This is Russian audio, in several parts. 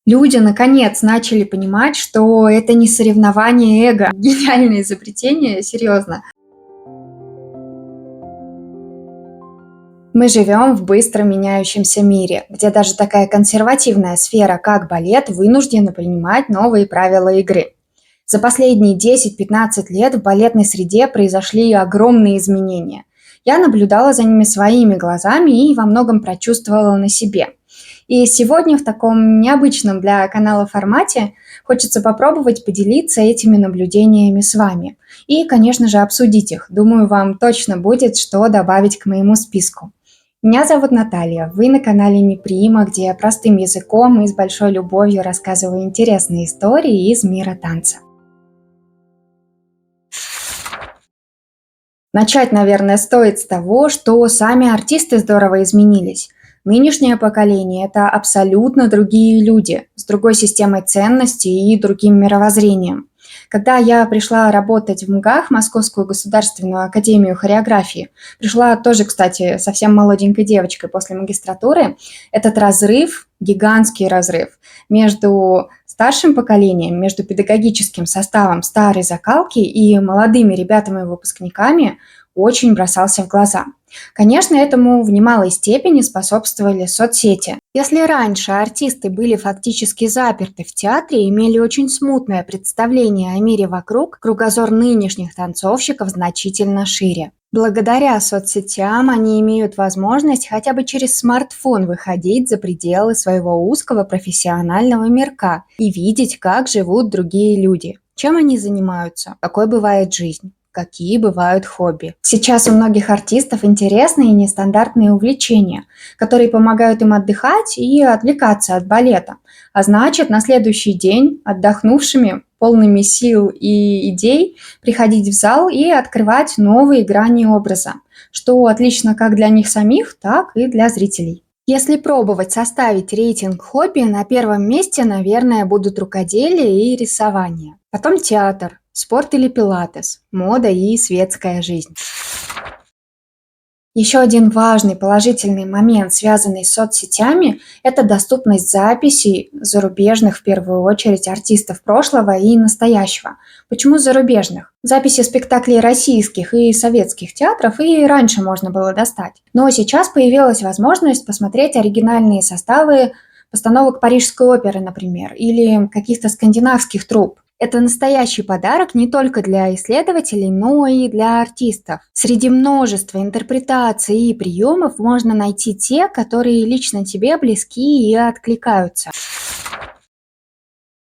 Люди наконец начали понимать, что это не соревнование эго. Гениальное изобретение, серьезно. Мы живем в быстро меняющемся мире, где даже такая консервативная сфера, как балет, вынуждена принимать новые правила игры. За последние 10-15 лет в балетной среде произошли огромные изменения. Я наблюдала за ними своими глазами и во многом прочувствовала на себе. И сегодня в таком необычном для канала формате хочется попробовать поделиться этими наблюдениями с вами. И, конечно же, обсудить их. Думаю, вам точно будет что добавить к моему списку. Меня зовут Наталья, вы на канале Неприма, где я простым языком и с большой любовью рассказываю интересные истории из мира танца. Начать, наверное, стоит с того, что сами артисты здорово изменились. Нынешнее поколение – это абсолютно другие люди, с другой системой ценностей и другим мировоззрением. Когда я пришла работать в МГАХ, Московскую государственную академию хореографии, пришла тоже, кстати, совсем молоденькой девочкой после магистратуры, этот разрыв, гигантский разрыв между старшим поколением, между педагогическим составом старой закалки и молодыми ребятами-выпускниками очень бросался в глаза. Конечно, этому в немалой степени способствовали соцсети. Если раньше артисты были фактически заперты в театре и имели очень смутное представление о мире вокруг, кругозор нынешних танцовщиков значительно шире. Благодаря соцсетям они имеют возможность хотя бы через смартфон выходить за пределы своего узкого профессионального мирка и видеть, как живут другие люди, чем они занимаются, какой бывает жизнь. Какие бывают хобби. Сейчас у многих артистов интересные и нестандартные увлечения, которые помогают им отдыхать и отвлекаться от балета. А значит, на следующий день отдохнувшими, полными сил и идей, приходить в зал и открывать новые грани образа, что отлично как для них самих, так и для зрителей. Если пробовать составить рейтинг хобби, на первом месте, наверное, будут рукоделие и рисование. Потом театр, спорт или пилатес, мода и светская жизнь. Еще один важный положительный момент, связанный с соцсетями, это доступность записей зарубежных, в первую очередь, артистов прошлого и настоящего. Почему зарубежных? Записи спектаклей российских и советских театров и раньше можно было достать. Но сейчас появилась возможность посмотреть оригинальные составы постановок Парижской оперы, например, или каких-то скандинавских труп. Это настоящий подарок не только для исследователей, но и для артистов. Среди множества интерпретаций и приемов можно найти те, которые лично тебе близки и откликаются.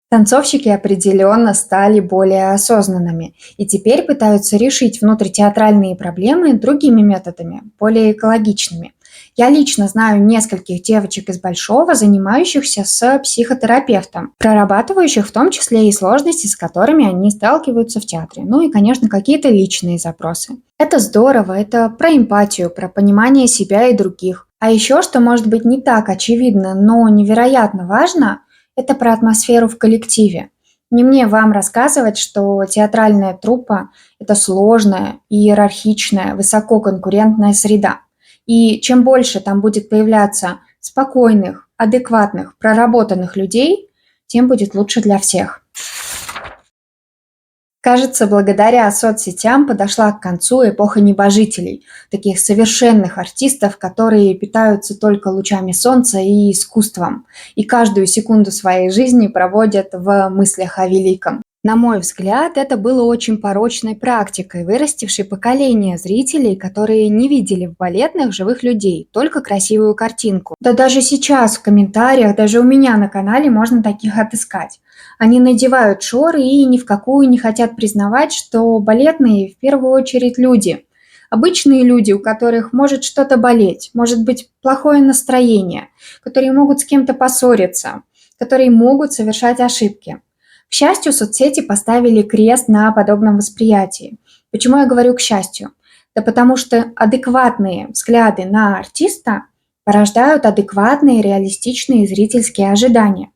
Танцовщики определенно стали более осознанными и теперь пытаются решить внутритеатральные проблемы другими методами, более экологичными. Я лично знаю нескольких девочек из Большого, занимающихся с психотерапевтом, прорабатывающих в том числе и сложности, с которыми они сталкиваются в театре. Ну и, конечно, какие-то личные запросы. Это здорово, это про эмпатию, про понимание себя и других. А еще, что может быть не так очевидно, но невероятно важно, это про атмосферу в коллективе. Не мне вам рассказывать, что театральная труппа – это сложная, иерархичная, высококонкурентная среда. И чем больше там будет появляться спокойных, адекватных, проработанных людей, тем будет лучше для всех. Кажется, благодаря соцсетям подошла к концу эпоха небожителей, таких совершенных артистов, которые питаются только лучами солнца и искусством, и каждую секунду своей жизни проводят в мыслях о великом. На мой взгляд, это было очень порочной практикой, вырастившей поколение зрителей, которые не видели в балетных живых людей, только красивую картинку. Да даже сейчас в комментариях, даже у меня на канале можно таких отыскать. Они надевают шоры и ни в какую не хотят признавать, что балетные в первую очередь люди. Обычные люди, у которых может что-то болеть, может быть плохое настроение, которые могут с кем-то поссориться, которые могут совершать ошибки. К счастью, соцсети поставили крест на подобном восприятии. Почему я говорю «к счастью»? Да потому что адекватные взгляды на артиста порождают адекватные реалистичные зрительские ожидания.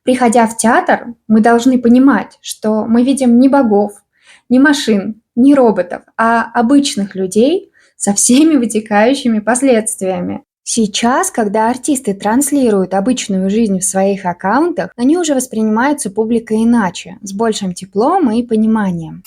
Приходя в театр, мы должны понимать, что мы видим не богов, не машин, не роботов, а обычных людей со всеми вытекающими последствиями. Сейчас, когда артисты транслируют обычную жизнь в своих аккаунтах, они уже воспринимаются публикой иначе, с большим теплом и пониманием.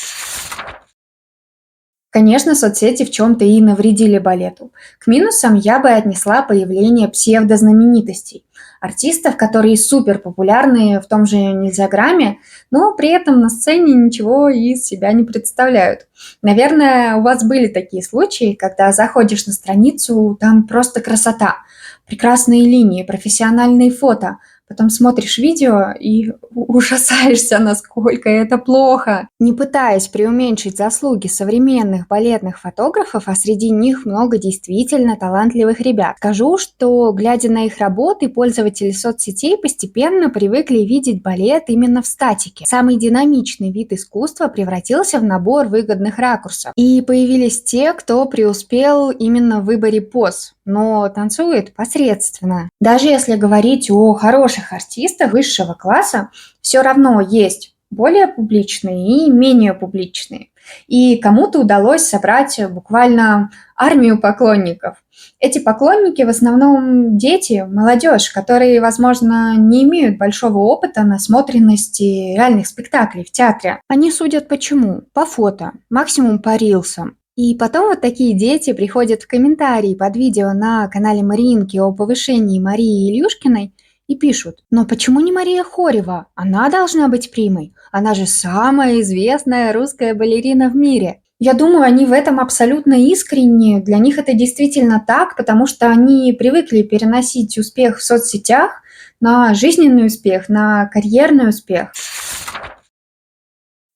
Конечно, соцсети в чем-то и навредили балету. К минусам я бы отнесла появление псевдознаменитостей. Артистов, которые супер популярны в том же Нельзяграме, но при этом на сцене ничего из себя не представляют. Наверное, у вас были такие случаи, когда заходишь на страницу, там просто красота. Прекрасные линии, профессиональные фото. Потом смотришь видео и ужасаешься, насколько это плохо. Не пытаясь преуменьшить заслуги современных балетных фотографов, а среди них много действительно талантливых ребят, скажу, что, глядя на их работы, пользователи соцсетей постепенно привыкли видеть балет именно в статике. Самый динамичный вид искусства превратился в набор выгодных ракурсов. И появились те, кто преуспел именно в выборе поз, но танцует посредственно. Даже если говорить о хороших артистах высшего класса, все равно есть более публичные и менее публичные. И кому-то удалось собрать буквально армию поклонников. Эти поклонники в основном дети, молодежь, которые, возможно, не имеют большого опыта насмотренности реальных спектаклей в театре. Они судят почему? По фото, максимум по рилсам. И потом вот такие дети приходят в комментарии под видео на канале Маринки о повышении Марии Ильюшкиной и пишут: «Но почему не Мария Хорева? Она должна быть примой. Она же самая известная русская балерина в мире». Я думаю, они в этом абсолютно искренни. Для них это действительно так, потому что они привыкли переносить успех в соцсетях на жизненный успех, на карьерный успех.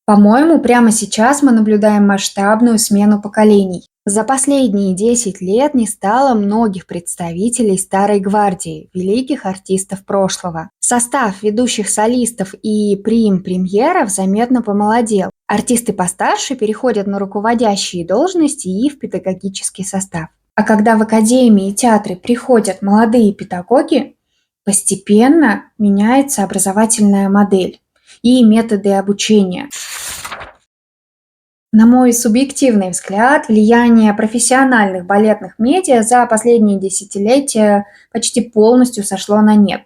По-моему, прямо сейчас мы наблюдаем масштабную смену поколений. За последние 10 лет не стало многих представителей старой гвардии, великих артистов прошлого. Состав ведущих солистов и премьеров заметно помолодел. Артисты постарше переходят на руководящие должности и в педагогический состав. А когда в академии и театры приходят молодые педагоги, постепенно меняется образовательная модель и методы обучения. На мой субъективный взгляд, влияние профессиональных балетных медиа за последние десятилетия почти полностью сошло на нет.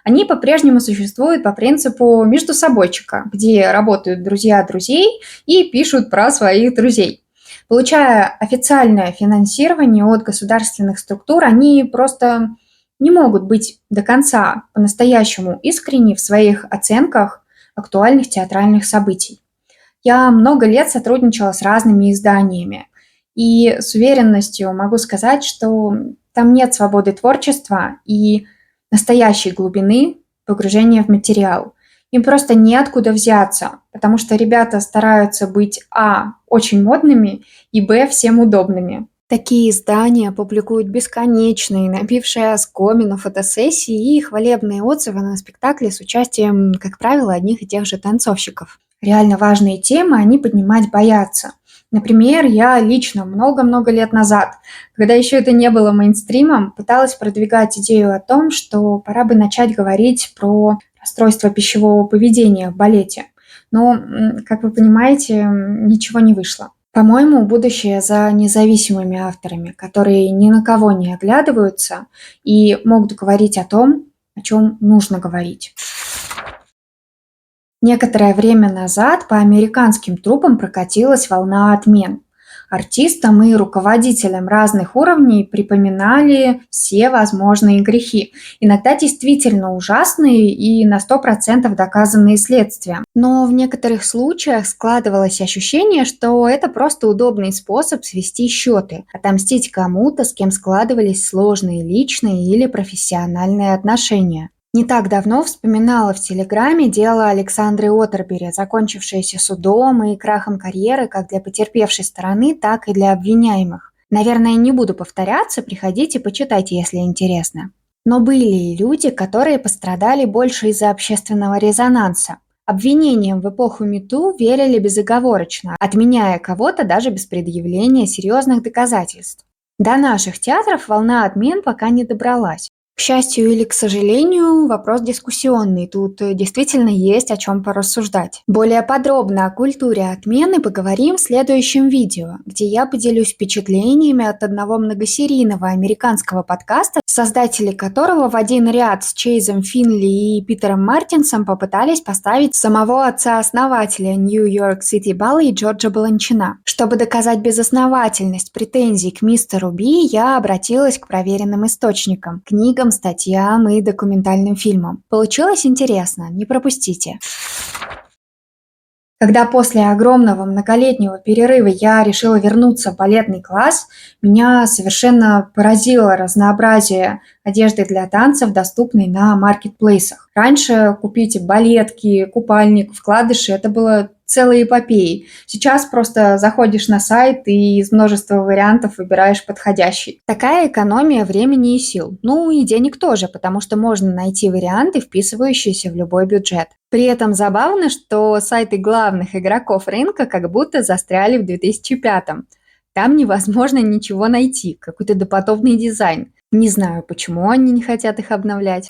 Они по-прежнему существуют по принципу междусобойчика, где работают друзья друзей и пишут про своих друзей. Получая официальное финансирование от государственных структур, они просто не могут быть до конца по-настоящему искренни в своих оценках актуальных театральных событий. Я много лет сотрудничала с разными изданиями, и с уверенностью могу сказать, что там нет свободы творчества и настоящей глубины погружения в материал. Им просто неоткуда взяться, потому что ребята стараются быть очень модными, и всем удобными. Такие издания публикуют бесконечные, набившие оскомину фотосессии и хвалебные отзывы на спектакли с участием, как правило, одних и тех же танцовщиков. Реально важные темы они поднимать боятся. Например, я лично много-много лет назад, когда еще это не было мейнстримом, пыталась продвигать идею о том, что пора бы начать говорить про расстройство пищевого поведения в балете. Но, как вы понимаете, ничего не вышло. По-моему, будущее за независимыми авторами, которые ни на кого не оглядываются и могут говорить о том, о чем нужно говорить. Некоторое время назад по американским труппам прокатилась волна отмен. Артистам и руководителям разных уровней припоминали все возможные грехи, иногда действительно ужасные и на 100% доказанные следствием. Но в некоторых случаях складывалось ощущение, что это просто удобный способ свести счеты, отомстить кому-то, с кем складывались сложные личные или профессиональные отношения. Не так давно вспоминала в Телеграме дело Александры Отербери, закончившееся судом и крахом карьеры как для потерпевшей стороны, так и для обвиняемых. Наверное, не буду повторяться, приходите, почитайте, если интересно. Но были и люди, которые пострадали больше из-за общественного резонанса. Обвинениям в эпоху МeToo верили безоговорочно, отменяя кого-то даже без предъявления серьезных доказательств. До наших театров волна отмен пока не добралась. К счастью или к сожалению, вопрос дискуссионный. Тут действительно есть о чем порассуждать. Более подробно о культуре отмены поговорим в следующем видео, где я поделюсь впечатлениями от одного многосерийного американского подкаста, создатели которого в один ряд с Чейзом Финли и Питером Мартинсом попытались поставить самого отца-основателя Нью-Йорк Сити Балли Джорджа Баланчина. Чтобы доказать безосновательность претензий к мистеру Би, я обратилась к проверенным источникам, книгам, статьям и документальным фильмам. Получилось интересно, не пропустите. Когда после огромного многолетнего перерыва я решила вернуться в балетный класс, меня совершенно поразило разнообразие одежды для танцев, доступной на маркетплейсах. Раньше купить балетки, купальник, вкладыши – это было целой эпопеей. Сейчас просто заходишь на сайт и из множества вариантов выбираешь подходящий. Такая экономия времени и сил. Ну и денег тоже, потому что можно найти варианты, вписывающиеся в любой бюджет. При этом забавно, что сайты главных игроков рынка как будто застряли в 2005-м. Там невозможно ничего найти, какой-то допотопный дизайн. Не знаю, почему они не хотят их обновлять.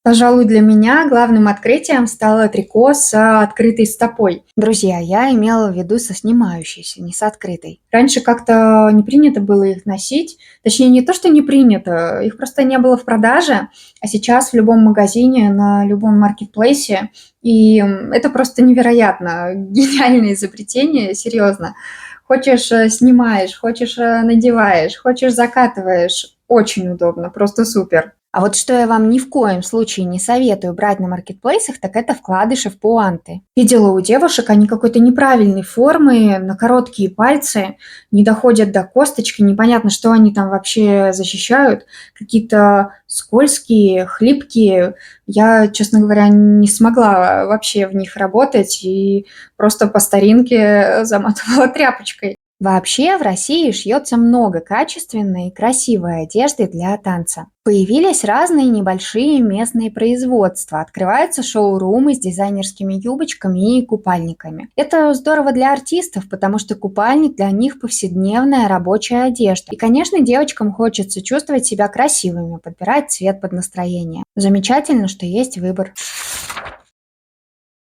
Пожалуй, для меня главным открытием стало трико с открытой стопой. Друзья, я имела в виду со снимающейся, не с открытой. Раньше как-то не принято было их носить. Точнее, не то, что не принято, их просто не было в продаже. А сейчас в любом магазине, на любом маркетплейсе. И это просто невероятно. Гениальное изобретение, серьезно. Хочешь снимаешь, хочешь надеваешь, хочешь закатываешь. Очень удобно, просто супер. А вот что я вам ни в коем случае не советую брать на маркетплейсах, так это вкладыши в пуанты. Видела у девушек, они какой-то неправильной формы, на короткие пальцы, не доходят до косточки, непонятно, что они там вообще защищают, какие-то скользкие, хлипкие. Я, честно говоря, не смогла вообще в них работать и просто по старинке заматывала тряпочкой. Вообще в России шьется много качественной и красивой одежды для танца. Появились разные небольшие местные производства, открываются шоурумы с дизайнерскими юбочками и купальниками. Это здорово для артистов, потому что купальник для них повседневная рабочая одежда. И, конечно, девочкам хочется чувствовать себя красивыми, подбирать цвет под настроение. Замечательно, что есть выбор.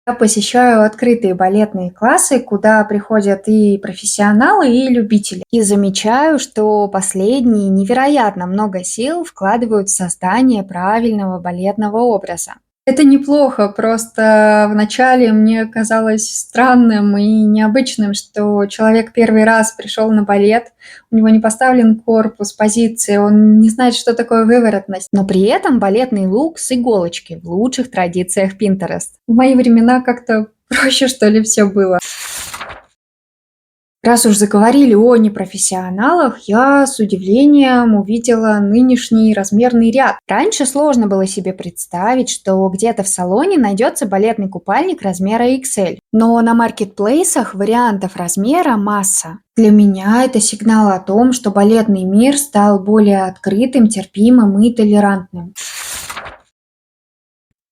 Я посещаю открытые балетные классы, куда приходят и профессионалы, и любители. И замечаю, что последние невероятно много сил вкладывают в создание правильного балетного образа. Это неплохо, просто вначале мне казалось странным и необычным, что человек первый раз пришел на балет, у него не поставлен корпус, позиции, он не знает, что такое выворотность, но при этом балетный лук с иголочки в лучших традициях Pinterest. В мои времена как-то проще, что ли, все было. Раз уж заговорили о непрофессионалах, я с удивлением увидела нынешний размерный ряд. Раньше сложно было себе представить, что где-то в салоне найдется балетный купальник размера XL. Но на маркетплейсах вариантов размера масса. Для меня это сигнал о том, что балетный мир стал более открытым, терпимым и толерантным.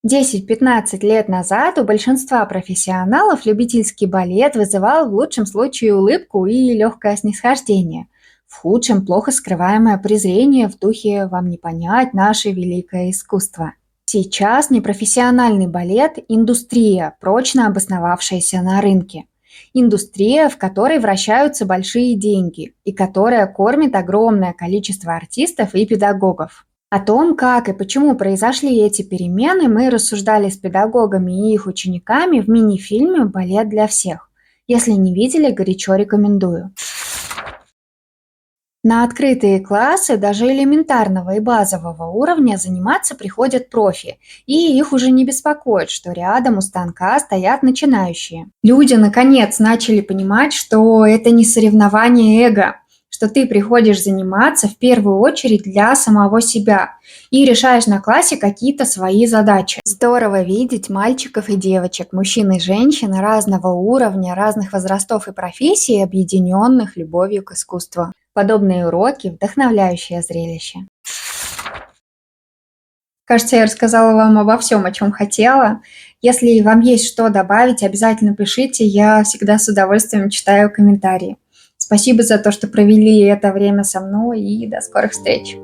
10-15 лет назад у большинства профессионалов любительский балет вызывал в лучшем случае улыбку и легкое снисхождение, в худшем плохо скрываемое презрение в духе «вам не понять наше великое искусство». Сейчас непрофессиональный балет – индустрия, прочно обосновавшаяся на рынке. Индустрия, в которой вращаются большие деньги и которая кормит огромное количество артистов и педагогов. О том, как и почему произошли эти перемены, мы рассуждали с педагогами и их учениками в мини-фильме «Балет для всех». Если не видели, горячо рекомендую. На открытые классы даже элементарного и базового уровня заниматься приходят профи, и их уже не беспокоит, что рядом у станка стоят начинающие. Люди наконец начали понимать, что это не соревнование эго, что ты приходишь заниматься в первую очередь для самого себя и решаешь на классе какие-то свои задачи. Здорово видеть мальчиков и девочек, мужчин и женщин разного уровня, разных возрастов и профессий, объединенных любовью к искусству. Подобные уроки – вдохновляющее зрелище. Кажется, я рассказала вам обо всем, о чем хотела. Если вам есть что добавить, обязательно пишите, я всегда с удовольствием читаю комментарии. Спасибо за то, что провели это время со мной, и до скорых встреч!